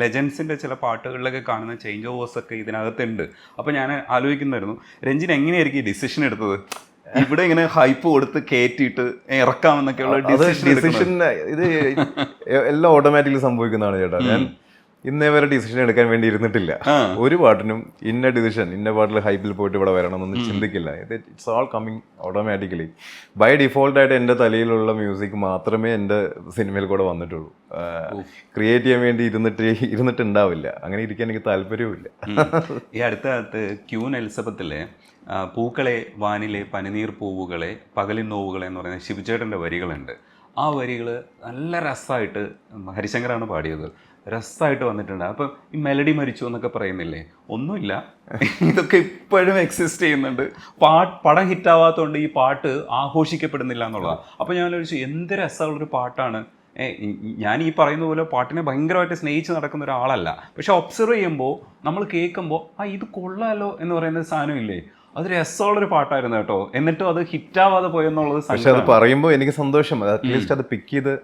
ലെജൻസിൻ്റെ ചില പാട്ടുകളിലൊക്കെ കാണുന്ന change overs ഒക്കെ ഇതിനകത്തുണ്ട്. അപ്പോൾ ഞാൻ ആലോചിക്കുന്നായിരുന്നു, രഞ്ജിൻ എങ്ങനെയായിരിക്കും ഈ ഡിസിഷൻ എടുത്തത്? ഇവിടെ ഇങ്ങനെ ഹൈപ്പ് കൊടുത്ത് കയറ്റിയിട്ട് ഇറക്കാമെന്നൊക്കെയുള്ള ഡിസിഷൻ ഇത് എല്ലാം ഓട്ടോമാറ്റിക്കലി സംഭവിക്കുന്നതാണ് ചേട്ടാ. ഞാൻ ഇന്നേ വരെ ഡിസിഷൻ എടുക്കാൻ വേണ്ടി ഇരുന്നിട്ടില്ല. ഒരു പാട്ടിനും ഇന്ന ഡിസിഷൻ, ഇന്ന പാട്ടിൽ ഹൈപ്പിൽ പോയിട്ട് ഇവിടെ വരണം എന്നൊന്നും ചിന്തിക്കില്ല. It's all coming automatically. By ഡിഫോൾട്ടായിട്ട് എൻ്റെ തലയിലുള്ള മ്യൂസിക് മാത്രമേ എൻ്റെ സിനിമയിൽ കൂടെ വന്നിട്ടുള്ളൂ. ക്രിയേറ്റ് ചെയ്യാൻ വേണ്ടി ഇരുന്നിട്ടുണ്ടാവില്ല. അങ്ങനെ ഇരിക്കാൻ എനിക്ക് താല്പര്യവുമില്ല. ഈ അടുത്ത കാലത്ത് ക്യൂൻ എലിസബത്തിലെ പൂക്കളെ വാനിലെ പനിനീർ പൂവുകളെ പകലിൻ നോവുകളെ എന്ന് പറയുന്ന ശിവചേട്ടൻ്റെ വരികളുണ്ട്. ആ വരികൾ നല്ല രസമായിട്ട് ഹരിശങ്കറാണ് പാടിയത്. രസമായിട്ട് വന്നിട്ടുണ്ട്. അപ്പം ഈ മെലഡി മരിച്ചു എന്നൊക്കെ പറയുന്നില്ലേ, ഒന്നുമില്ല, ഇതൊക്കെ ഇപ്പോഴും എക്സിസ്റ്റ് ചെയ്യുന്നുണ്ട്. പടം ഹിറ്റാവാത്തതുകൊണ്ട് ഈ പാട്ട് ആഘോഷിക്കപ്പെടുന്നില്ല എന്നുള്ളതാണ്. അപ്പോൾ ഞാൻ ചോദിച്ചു, എന്ത് രസമുള്ളൊരു പാട്ടാണ്. ഞാൻ ഈ പറയുന്ന പോലെ പാട്ടിനെ ഭയങ്കരമായിട്ട് സ്നേഹിച്ച് നടക്കുന്ന ഒരാളല്ല, പക്ഷെ ഒബ്സർവ് ചെയ്യുമ്പോൾ നമ്മൾ കേൾക്കുമ്പോൾ ഇത് കൊള്ളാലോ എന്ന് പറയുന്ന സാധനമില്ലേ, അത് രസമുള്ളൊരു പാട്ടായിരുന്നു കേട്ടോ. എന്നിട്ടും അത് ഹിറ്റാവാതെ പോയെന്നുള്ളത്. പക്ഷെ അത് പറയുമ്പോൾ എനിക്ക് സന്തോഷം. അറ്റ്ലീസ്റ്റ് അത് പിക്ക് ചെയ്ത്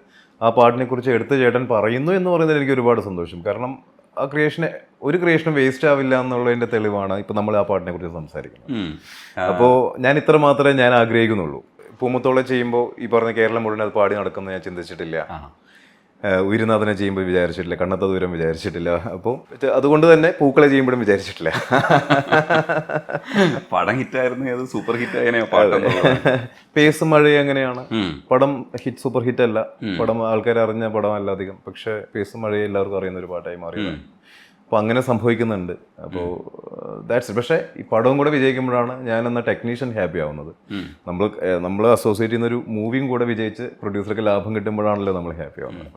ആ പാട്ടിനെ കുറിച്ച് എടുത്ത് ചേട്ടൻ പറയുന്നു എന്ന് പറയുന്നതിൽ എനിക്ക് ഒരുപാട് സന്തോഷം. കാരണം ആ ഒരു ക്രിയേഷനും വേസ്റ്റ് ആവില്ല എന്നുള്ളതിൻ്റെ തെളിവാണ് ഇപ്പം നമ്മൾ ആ പാട്ടിനെ കുറിച്ച് സംസാരിക്കുന്നത്. അപ്പോൾ ഞാൻ ഇത്ര മാത്രമേ ഞാൻ ആഗ്രഹിക്കുന്നുള്ളൂ. പൂമുത്തോളം ചെയ്യുമ്പോൾ ഈ പറഞ്ഞ കേരളം മുഴുവൻ അത് പാടി നടക്കുന്നത് ഞാൻ ചിന്തിച്ചിട്ടില്ല. ഉയരുന്നാഥനെ ചെയ്യുമ്പോൾ വിചാരിച്ചിട്ടില്ല. കണ്ണത്ത ദൂരം വിചാരിച്ചിട്ടില്ല. അപ്പോൾ അതുകൊണ്ട് തന്നെ പൂക്കളെ ചെയ്യുമ്പോഴും വിചാരിച്ചിട്ടില്ല. പടം ഹിറ്റായിരുന്നു, അത് സൂപ്പർ ഹിറ്റ് ആയതിനെയോ പാട്ട്. പേസ് മഴ എങ്ങനെയാണ് പടം ഹിറ്റ്, സൂപ്പർ ഹിറ്റ് അല്ല. പടം ആൾക്കാർ അറിഞ്ഞ പടമല്ല അധികം, പക്ഷെ പേസ് മഴയെ എല്ലാവർക്കും അറിയുന്ന ഒരു പാട്ടായി മാറിയത്. അപ്പോൾ അങ്ങനെ സംഭവിക്കുന്നുണ്ട്. അപ്പോൾ ദാറ്റ്സ്. പക്ഷേ ഈ പടവും കൂടെ വിജയിക്കുമ്പോഴാണ് ഞാൻ എന്ന ടെക്നീഷ്യൻ ഹാപ്പി ആവുന്നത്. നമ്മൾ അസോസിയേറ്റ് ചെയ്യുന്ന ഒരു മൂവിയും കൂടെ വിജയിച്ച് പ്രൊഡ്യൂസർക്ക് ലാഭം കിട്ടുമ്പോഴാണല്ലോ നമ്മൾ ഹാപ്പി ആവുന്നത്.